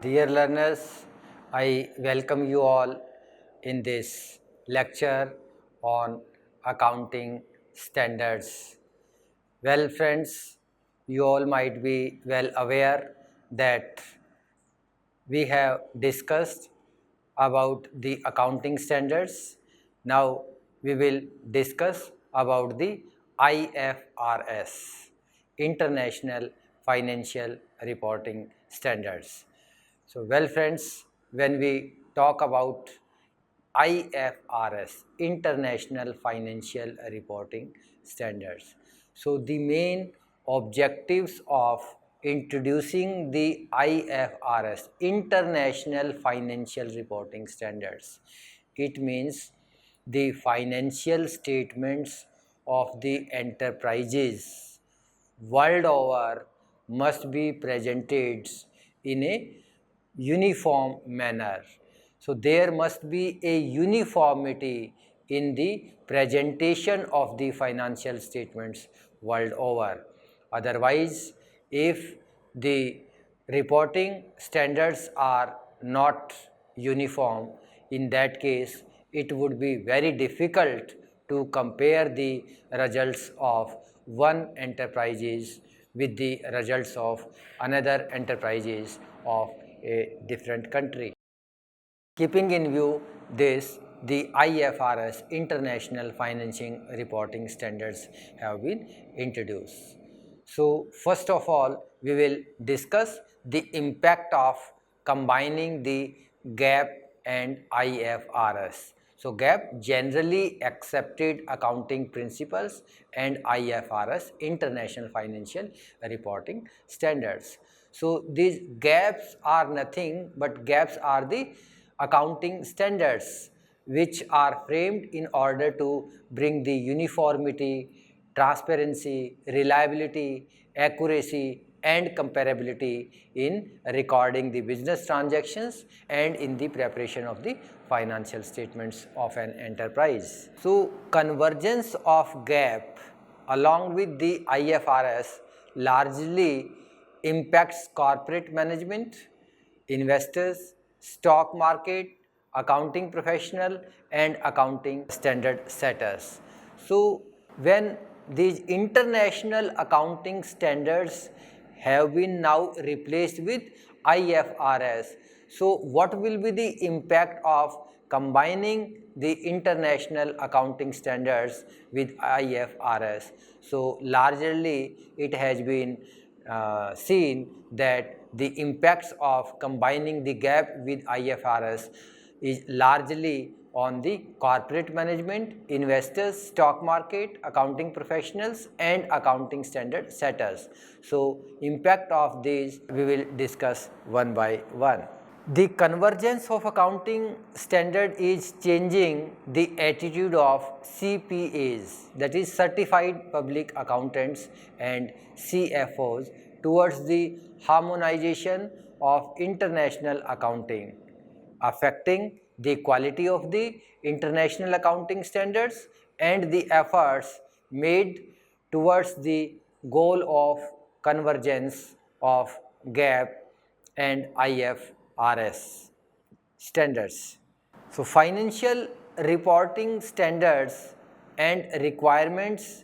Dear learners, I welcome you all in this lecture on accounting standards. Well, friends, you all might be well aware that we have discussed about the accounting standards. Now we will discuss about the IFRS, International Financial Reporting Standards. So, well, friends, when we talk about IFRS, International Financial Reporting Standards. So, the main objectives of introducing the IFRS, International Financial Reporting Standards, it means the financial statements of the enterprises world over must be presented in a uniform manner. So there must be a uniformity in the presentation of the financial statements world over. Otherwise, if the reporting standards are not uniform, in that case it would be very difficult to compare the results of one enterprises with the results of another enterprises of a different country. Keeping in view this, the IFRS, International Financial Reporting Standards, have been introduced. So, first of all, we will discuss the impact of combining the GAAP and IFRS. So, GAAP, Generally Accepted Accounting Principles, and IFRS, International Financial Reporting Standards. So, these GAPs are nothing but GAPs are the accounting standards which are framed in order to bring the uniformity, transparency, reliability, accuracy and comparability in recording the business transactions and in the preparation of the financial statements of an enterprise. So, convergence of GAAP along with the IFRS largely impacts corporate management, investors, stock market, accounting professional and accounting standard setters. So, when these international accounting standards have been now replaced with IFRS, so what will be the impact of combining the international accounting standards with IFRS? So, largely it has been seen that the impacts of combining the GAAP with IFRS is largely on the corporate management, investors, stock market, accounting professionals and accounting standard setters. So, impact of these we will discuss one by one. The convergence of accounting standard is changing the attitude of CPAs, that is Certified Public Accountants, and CFOs towards the harmonization of international accounting, affecting the quality of the international accounting standards and the efforts made towards the goal of convergence of GAAP and IFRS standards. So, financial reporting standards and requirements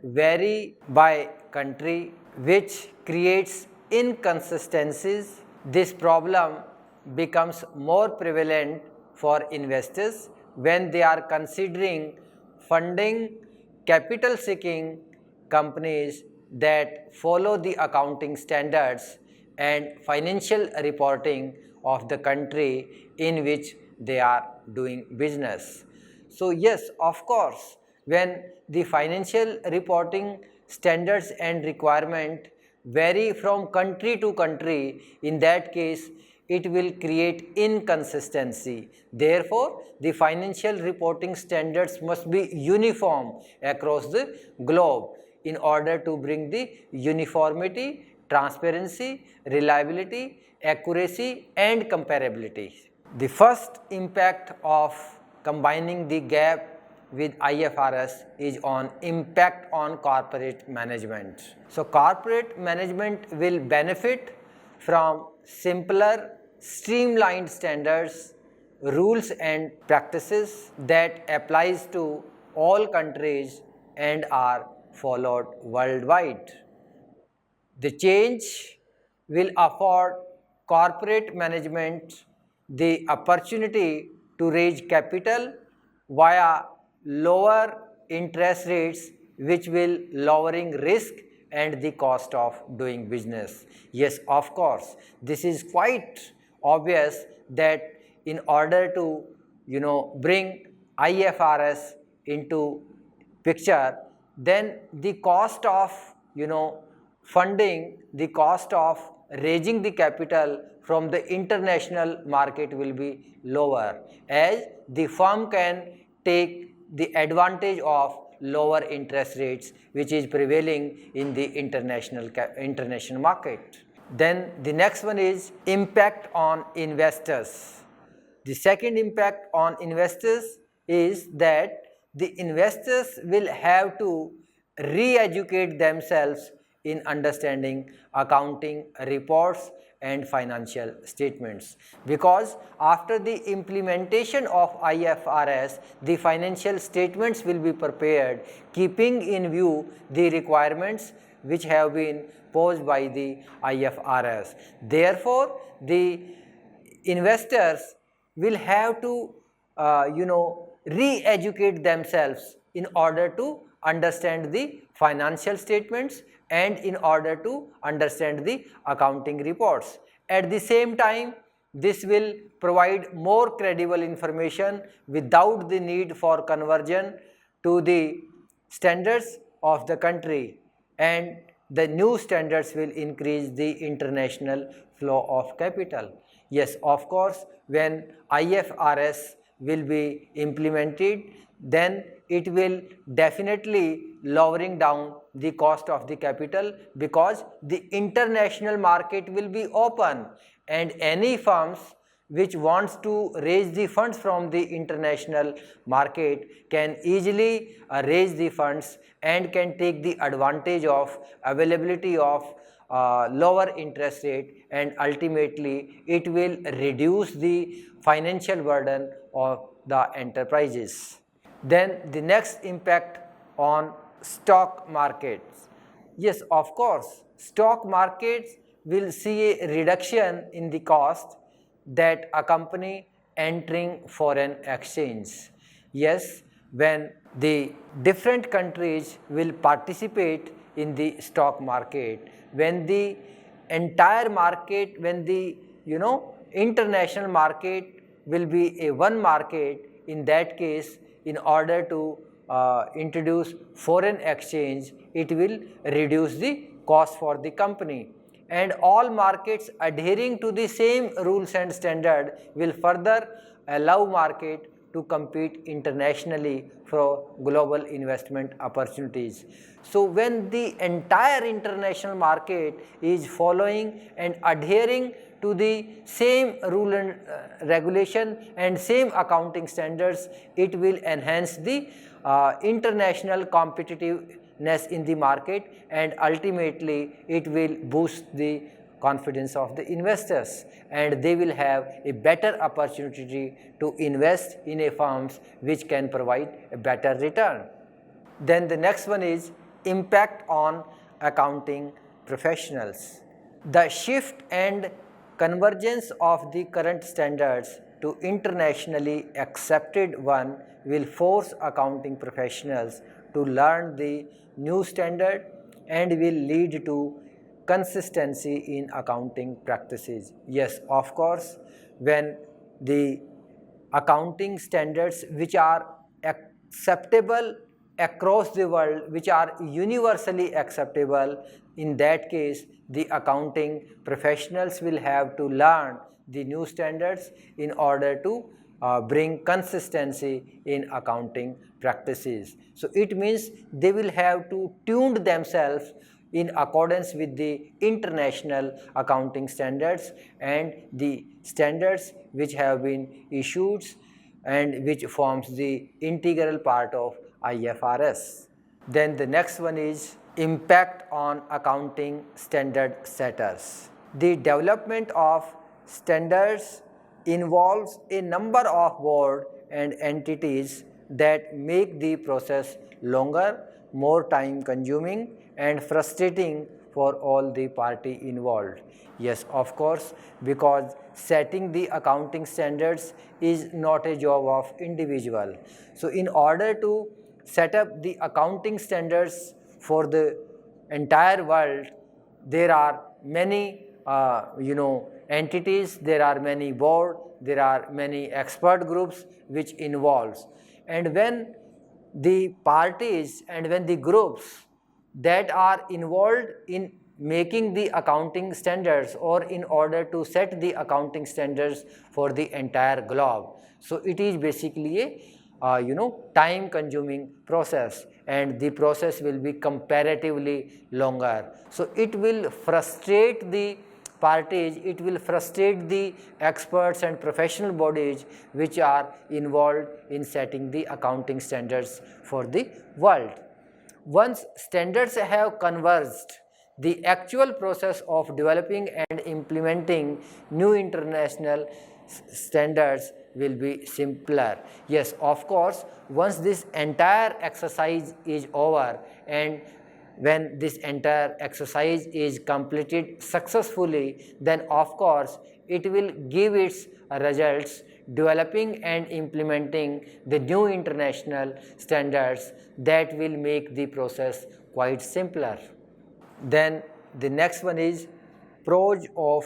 vary by country, which creates inconsistencies. This problem becomes more prevalent for investors when they are considering funding capital seeking companies that follow the accounting standards and financial reporting of the country in which they are doing business. So, yes, of course, when the financial reporting standards and requirement vary from country to country, in that case it will create inconsistency. Therefore, the financial reporting standards must be uniform across the globe in order to bring the uniformity, transparency, reliability, accuracy and comparability. The first impact of combining the GAAP with IFRS is on impact on corporate management. So, corporate management will benefit from simpler, streamlined standards, rules and practices that applies to all countries and are followed worldwide. The change will afford corporate management the opportunity to raise capital via lower interest rates, which will lowering risk and the cost of doing business. Yes, of course, this is quite obvious that in order to bring IFRS into picture, then the cost of funding, the cost of raising the capital from the international market will be lower, as the firm can take the advantage of lower interest rates which is prevailing in the international market. Then the next one is impact on investors. The second impact on investors is that the investors will have to re-educate themselves in understanding accounting reports and financial statements, because after the implementation of IFRS, the financial statements will be prepared keeping in view the requirements which have been posed by the IFRS. Therefore, the investors will have to re-educate themselves in order to understand the financial statements and in order to understand the accounting reports. At the same time, this will provide more credible information without the need for conversion to the standards of the country, and the new standards will increase the international flow of capital. Yes, of course, when IFRS will be implemented, then it will definitely lowering down the cost of the capital, because the international market will be open and any firms which wants to raise the funds from the international market can easily raise the funds and can take the advantage of availability of lower interest rate, and ultimately it will reduce the financial burden of the enterprises. Then the next impact on stock markets. Yes, of course, stock markets will see a reduction in the cost that accompany entering foreign exchange. Yes, when the different countries will participate in the stock market, when the entire market, when the international market will be a one market, in that case, in order to introduce foreign exchange, it will reduce the cost for the company, and all markets adhering to the same rules and standard will further allow market to compete internationally for global investment opportunities. So when the entire international market is following and adhering to the same rule and regulation and same accounting standards, it will enhance the international competitiveness in the market, and ultimately it will boost the confidence of the investors, and they will have a better opportunity to invest in a firms which can provide a better return. Then the next one is impact on accounting professionals. The shift and convergence of the current standards to internationally accepted one will force accounting professionals to learn the new standard and will lead to consistency in accounting practices. Yes, of course, when the accounting standards which are acceptable across the world, which are universally acceptable, in that case the accounting professionals will have to learn the new standards in order to bring consistency in accounting practices. So it means they will have to tune themselves in accordance with the international accounting standards and the standards which have been issued and which forms the integral part of IFRS. Then the next one is impact on accounting standard setters. The development of standards involves a number of board and entities that make the process longer, more time consuming and frustrating for all the party involved. Yes, of course, because setting the accounting standards is not a job of individual. So in order to set up the accounting standards for the entire world, there are many entities, there are many board, there are many expert groups which involves. And when the parties and when the groups that are involved in making the accounting standards or in order to set the accounting standards for the entire globe, so it is basically a time consuming process, and the process will be comparatively longer. So it will frustrate the parties, it will frustrate the experts and professional bodies which are involved in setting the accounting standards for the world. Once standards have converged, the actual process of developing and implementing new international standards will be simpler. Yes, of course, once this entire exercise is over and when this entire exercise is completed successfully, then of course it will give its results developing and implementing the new international standards that will make the process quite simpler. Then the next one is pros of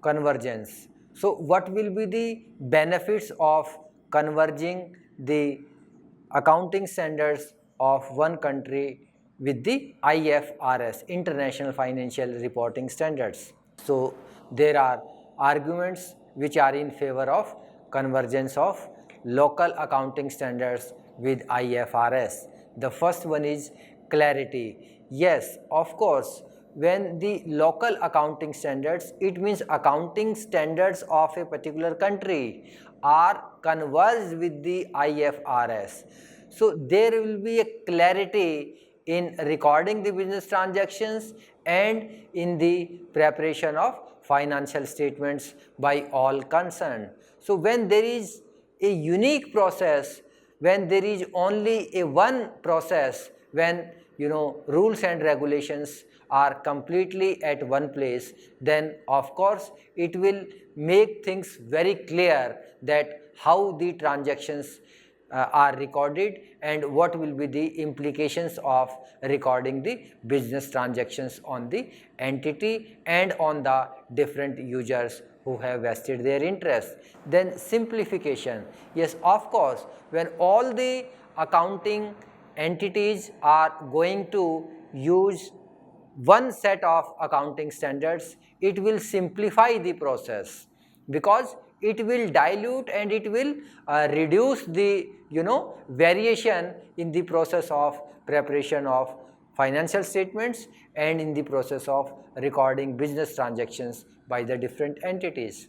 convergence. So what will be the benefits of converging the accounting standards of one country with the IFRS, International Financial Reporting Standards? So there are arguments which are in favor of convergence of local accounting standards with IFRS. The first one is clarity. Yes, of course, when the local accounting standards, it means accounting standards of a particular country are converged with the IFRS. So there will be a clarity in recording the business transactions and in the preparation of financial statements by all concerned. So when there is a unique process, when there is only a one process, when rules and regulations are completely at one place, then of course it will make things very clear that how the transactions are recorded and what will be the implications of recording the business transactions on the entity and on the different users who have vested their interest. Then simplification. Yes, of course, when all the accounting entities are going to use one set of accounting standards, it will simplify the process because it will dilute and it will reduce the variation in the process of preparation of financial statements and in the process of recording business transactions by the different entities.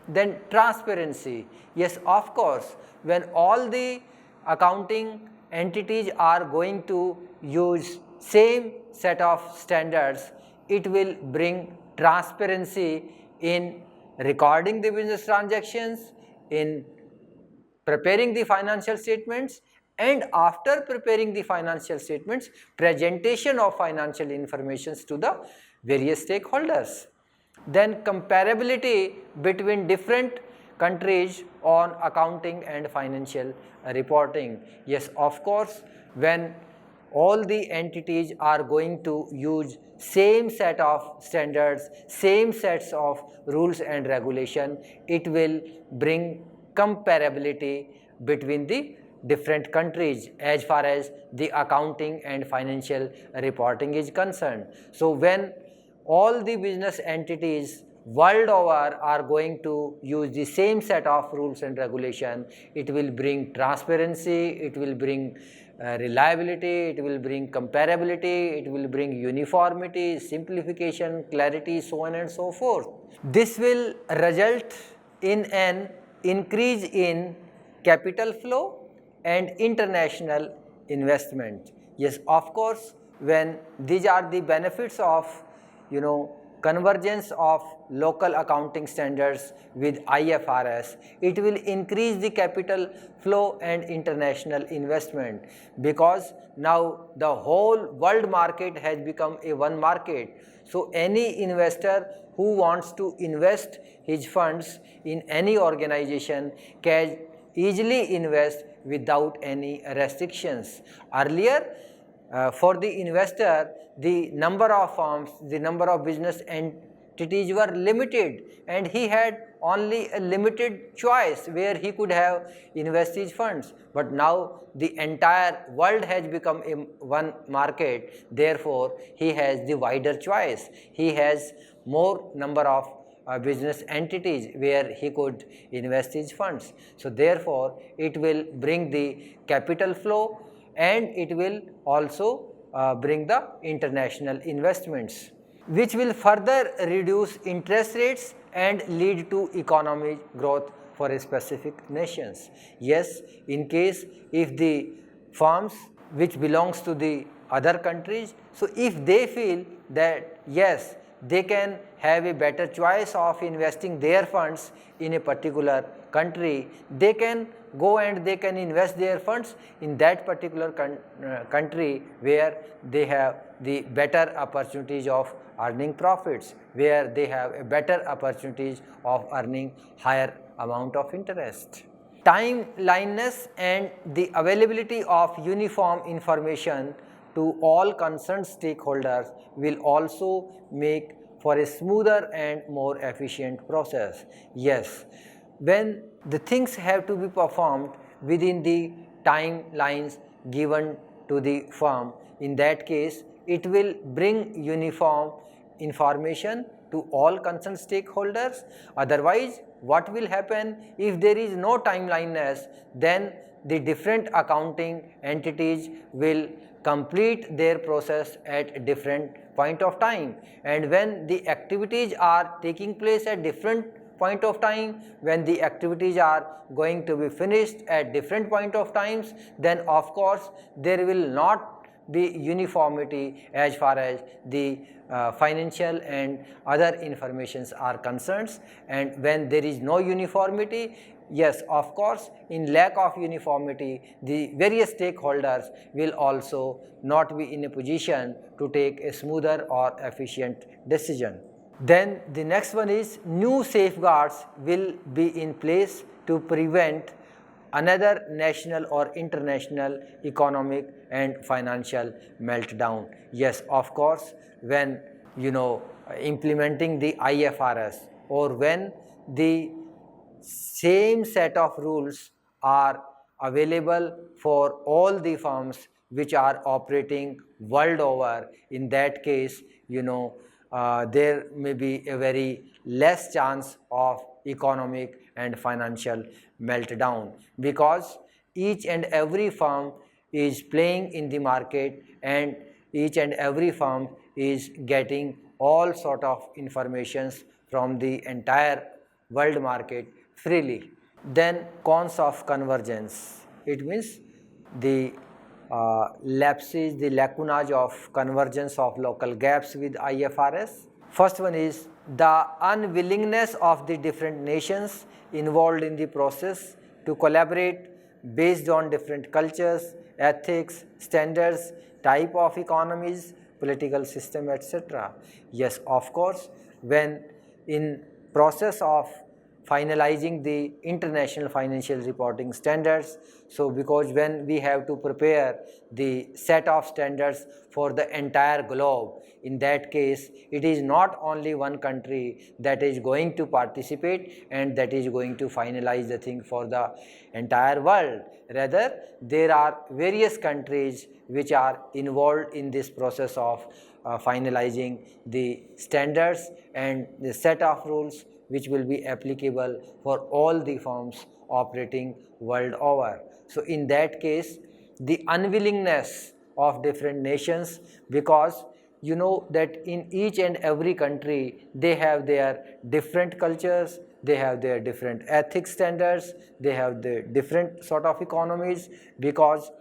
Then transparency. Yes, of course, when all the accounting entities are going to use same set of standards, it will bring transparency in recording the business transactions, in preparing the financial statements, and after preparing the financial statements, presentation of financial information to the various stakeholders. Then comparability between different countries on accounting and financial reporting. Yes, of course, when all the entities are going to use same set of standards, same sets of rules and regulation, it will bring comparability between the different countries as far as the accounting and financial reporting is concerned. So when all the business entities world over are going to use the same set of rules and regulation, it will bring transparency, it will bring reliability, it will bring comparability, it will bring uniformity, simplification, clarity, so on and so forth. This will result in an increase in capital flow and international investment. Yes, of course, when these are the benefits of convergence of local accounting standards with IFRS, it will increase the capital flow and international investment, because now the whole world market has become a one market. So any investor who wants to invest his funds in any organization can easily invest without any restrictions. Earlier, for the investor, the number of firms, the number of business entities were limited, and he had only a limited choice where he could have invest his funds. But now the entire world has become a one market, therefore he has the wider choice. He has more number of business entities where he could invest his funds. So therefore it will bring the capital flow, and it will also bring the international investments, which will further reduce interest rates and lead to economic growth for a specific nations. Yes, in case if the firms which belongs to the other countries, so if they feel that yes, they can have a better choice of investing their funds in a particular country, they can go and they can invest their funds in that particular country where they have the better opportunities of earning profits, where they have a better opportunities of earning higher amount of interest. Timeliness and the availability of uniform information to all concerned stakeholders will also make for a smoother and more efficient process. Yes, when the things have to be performed within the timelines given to the firm, in that case it will bring uniform information to all concerned stakeholders. Otherwise, what will happen if there is no timeliness? Then the different accounting entities will complete their process at different point of time, and when the activities are taking place at different point of time, when the activities are going to be finished at different point of times, then of course there will not be uniformity as far as the financial and other informations are concerned. And when there is no uniformity, yes, of course, in lack of uniformity, the various stakeholders will also not be in a position to take a smoother or efficient decision. Then the next one is new safeguards will be in place to prevent another national or international economic and financial meltdown. Yes, of course, when implementing the IFRS, or when the same set of rules are available for all the firms which are operating world over, in that case there may be a very less chance of economic and financial meltdown, because each and every firm is playing in the market, and each and every firm is getting all sort of informations from the entire world market freely. Then cons of convergence, it means the lapses, the lacunage of convergence of local gaps with IFRS. First one is the unwillingness of the different nations involved in the process to collaborate based on different cultures, ethics, standards, type of economies, political system, etc. Yes, of course, when in process of finalizing the international financial reporting standards, so because when we have to prepare the set of standards for the entire globe, in that case it is not only one country that is going to participate and that is going to finalize the thing for the entire world. Rather, there are various countries which are involved in this process of finalizing the standards and the set of rules which will be applicable for all the firms operating world over. So in that case, the unwillingness of different nations, because you know that in each and every country they have their different cultures, they have their different ethics standards, they have the different sort of economies, because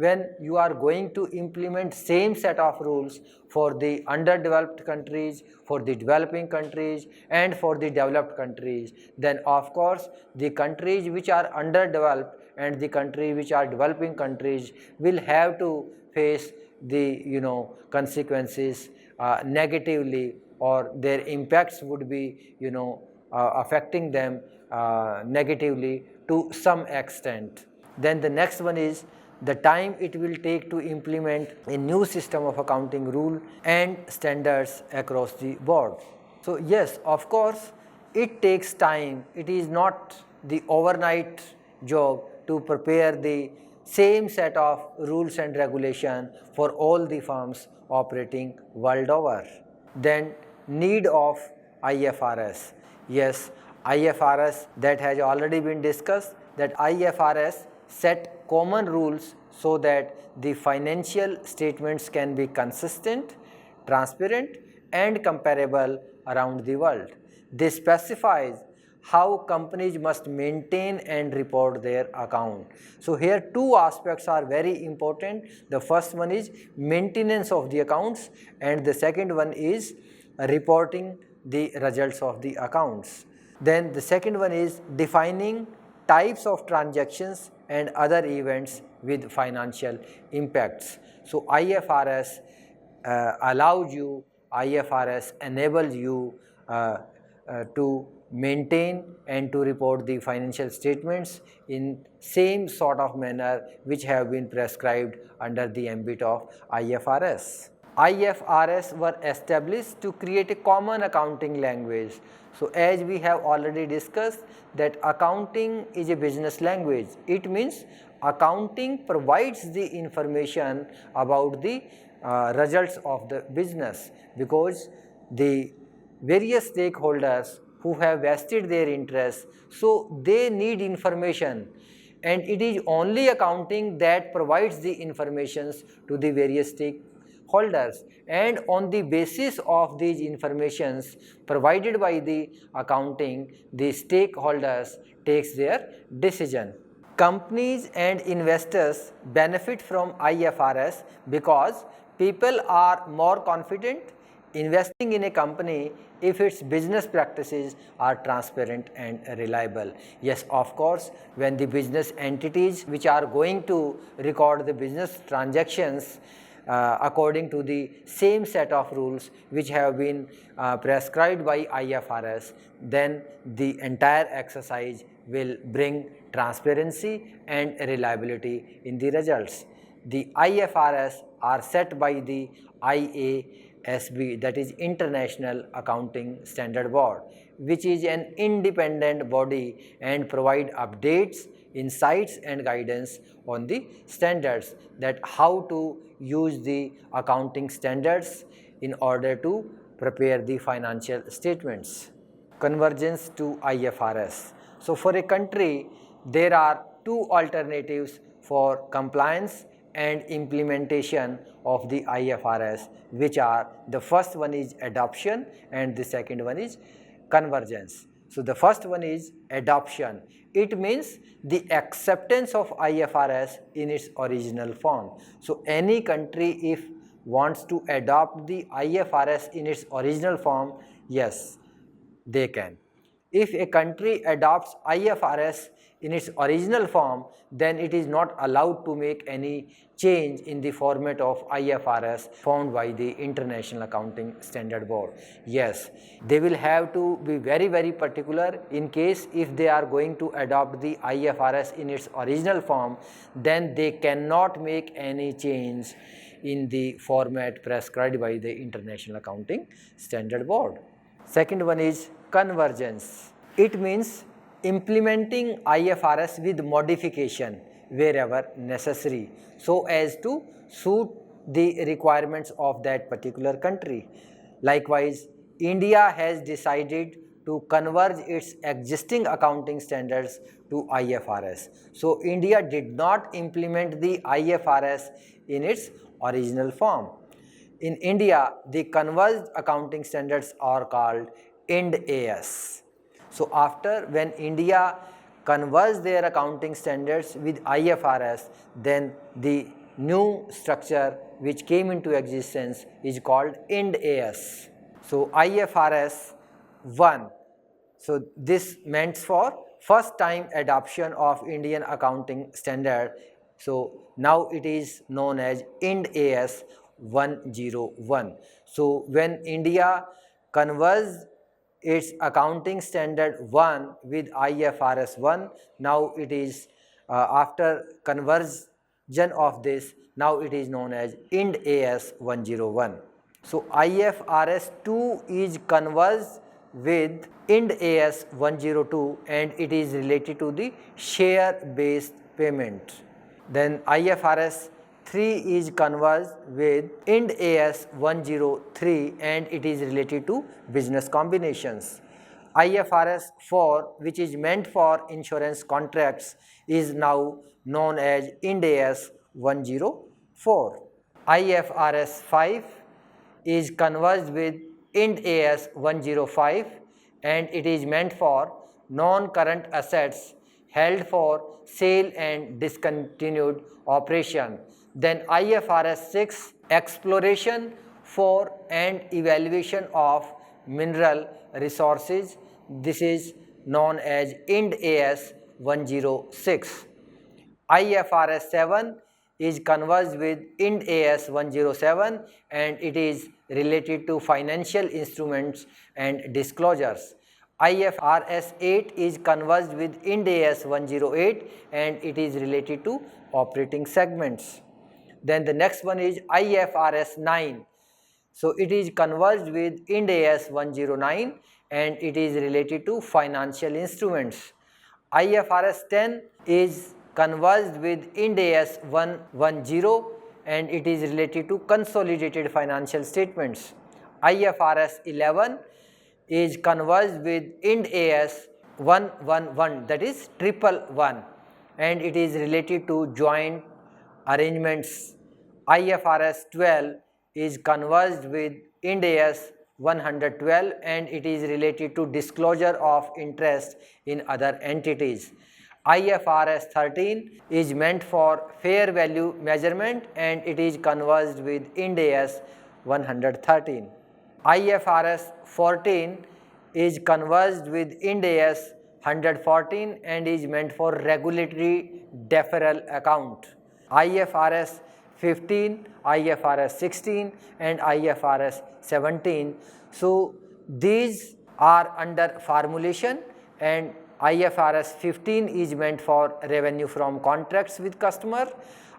when you are going to implement same set of rules for the underdeveloped countries, for the developing countries and for the developed countries, then of course the countries which are underdeveloped and the countries which are developing countries will have to face the consequences negatively, or their impacts would be affecting them negatively to some extent. Then the next one is the time it will take to implement a new system of accounting rule and standards across the board. So yes, of course, it takes time. It is not the overnight job to prepare the same set of rules and regulation for all the firms operating world over. Then need of IFRS. Yes, IFRS, that has already been discussed, that IFRS set common rules so that the financial statements can be consistent, transparent and comparable around the world. This specifies how companies must maintain and report their account. So here two aspects are very important. The first one is maintenance of the accounts and the second one is reporting the results of the accounts. Then the second one is defining types of transactions and other events with financial impacts. So IFRS IFRS enables you to maintain and to report the financial statements in same sort of manner which have been prescribed under the ambit of IFRS. IFRS were established to create a common accounting language. So as we have already discussed that accounting is a business language. It means accounting provides the information about the results of the business, because the various stakeholders who have vested their interests, so they need information, and it is only accounting that provides the informations to the various stakeholders, and on the basis of these informations provided by the accounting, the stakeholders takes their decision. Companies and investors benefit from IFRS because people are more confident investing in a company if its business practices are transparent and reliable. Yes, of course, when the business entities which are going to record the business transactions according to the same set of rules which have been prescribed by IFRS, then the entire exercise will bring transparency and reliability in the results. The IFRS are set by the IASB, that is International Accounting Standard Board, which is an independent body and provide updates, insights and guidance on the standards, that how to use the accounting standards in order to prepare the financial statements. Convergence to IFRS. So for a country, there are two alternatives for compliance and implementation of the IFRS, which are, the first one is adoption and the second one is convergence. So the first one is adoption. It means the acceptance of IFRS in its original form. So any country if wants to adopt the IFRS in its original form, yes, they can. If a country adopts IFRS in its original form, then it is not allowed to make any change in the format of IFRS found by the International Accounting Standard Board. Yes, they will have to be very particular in case if they are going to adopt the IFRS in its original form, then they cannot make any change in the format prescribed by the International Accounting Standard Board. Second one is convergence. It means implementing IFRS with modification wherever necessary, so as to suit the requirements of that particular country. Likewise, India has decided to converge its existing accounting standards to IFRS. So India did not implement the IFRS in its original form. In India, the converged accounting standards are called Ind AS. So after, when India converged their accounting standards with IFRS, then the new structure which came into existence is called Ind AS. So IFRS 1. So this meant for first time adoption of Indian accounting standard. So now it is known as Ind AS 101. So when India converged its accounting standard 1 with IFRS 1, now it is after conversion of this, now it is known as Ind AS 101. So IFRS 2 is converged with Ind AS 102 and it is related to the share based payment. Then IFRS 3 is converged with Ind AS 103 and it is related to business combinations. IFRS 4, which is meant for insurance contracts, is now known as Ind AS 104. IFRS 5 is converged with Ind AS 105 and it is meant for non-current assets held for sale and discontinued operation. Then IFRS 6, exploration for and evaluation of mineral resources. This is known as Ind AS 106. IFRS 7 is converged with Ind AS 107 and it is related to financial instruments and disclosures. IFRS 8 is converged with Ind AS 108 and it is related to operating segments. Then the next one is IFRS 9. So it is converged with Ind AS 109 and it is related to financial instruments. IFRS 10 is converged with Ind AS 110 and it is related to consolidated financial statements. IFRS 11 is converged with Ind AS 111, that is 111, and it is related to joint arrangements. IFRS 12 is converged with Ind AS 112 and it is related to disclosure of interest in other entities. IFRS 13 is meant for fair value measurement and it is converged with Ind AS 113. IFRS 14 is converged with Ind AS 114 and is meant for regulatory deferral account. IFRS 15, IFRS 16 and IFRS 17. So these are under formulation and IFRS 15 is meant for revenue from contracts with customer,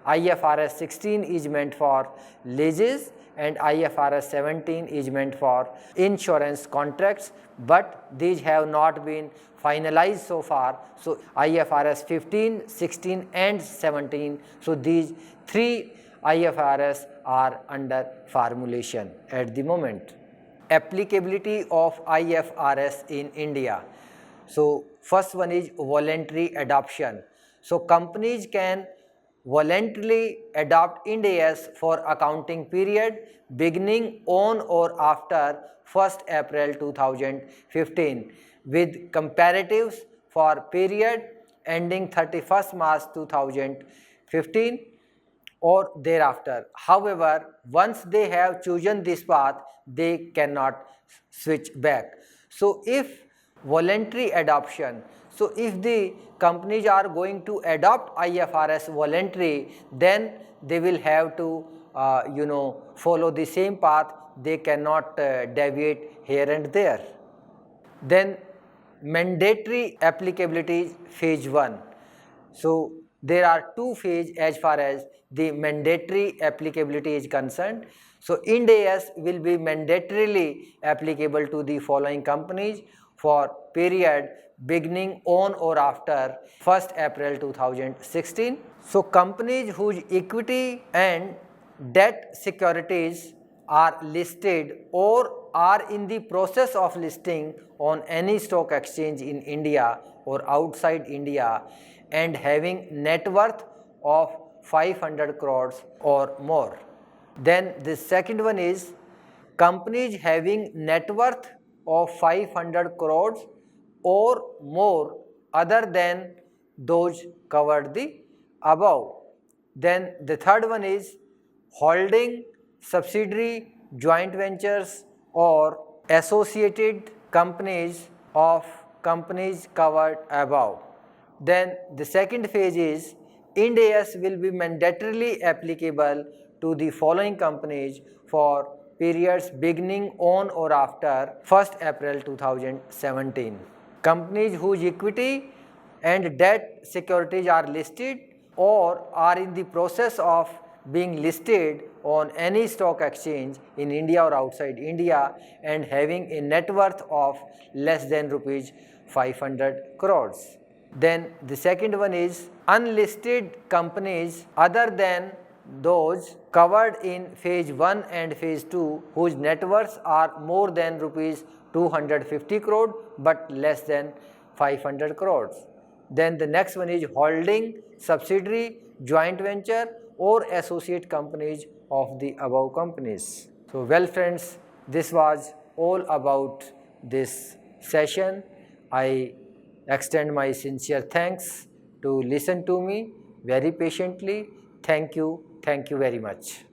IFRS 16 is meant for leases and IFRS 17 is meant for insurance contracts, but these have not been finalized so far. So IFRS 15, 16 and 17, so these three IFRS are under formulation at the moment. Applicability of IFRS in India. So first one is voluntary adoption. So companies can voluntarily adopt Ind AS for accounting period beginning on or after 1st April 2015 with comparatives for period ending 31st March 2015 or thereafter. However, once they have chosen this path, they cannot switch back. So if voluntary adoption, so if the companies are going to adopt IFRS voluntary, then they will have to follow the same path. They cannot deviate here and there. Then mandatory applicability phase 1. So there are two phases as far as the mandatory applicability is concerned. So Ind AS will be mandatorily applicable to the following companies for period beginning on or after 1st April 2016. So companies whose equity and debt securities are listed or are in the process of listing on any stock exchange in India or outside India and having net worth of 500 crores or more. Then the second one is companies having net worth of 500 crores or more other than those covered the above. Then the third one is holding, subsidiary, joint ventures or associated companies of companies covered above. Then the second phase is Ind AS will be mandatorily applicable to the following companies for periods beginning on or after 1st April 2017. Companies whose equity and debt securities are listed or are in the process of being listed on any stock exchange in India or outside India and having a net worth of less than rupees 500 crores. Then the second one is unlisted companies other than those covered in phase 1 and phase 2 whose net worths are more than rupees 250 crore but less than 500 crores. Then the next one is holding, subsidiary, joint venture or associate companies of the above companies. So well friends, this was all about this session. I extend my sincere thanks to listen to me very patiently. Thank you very much.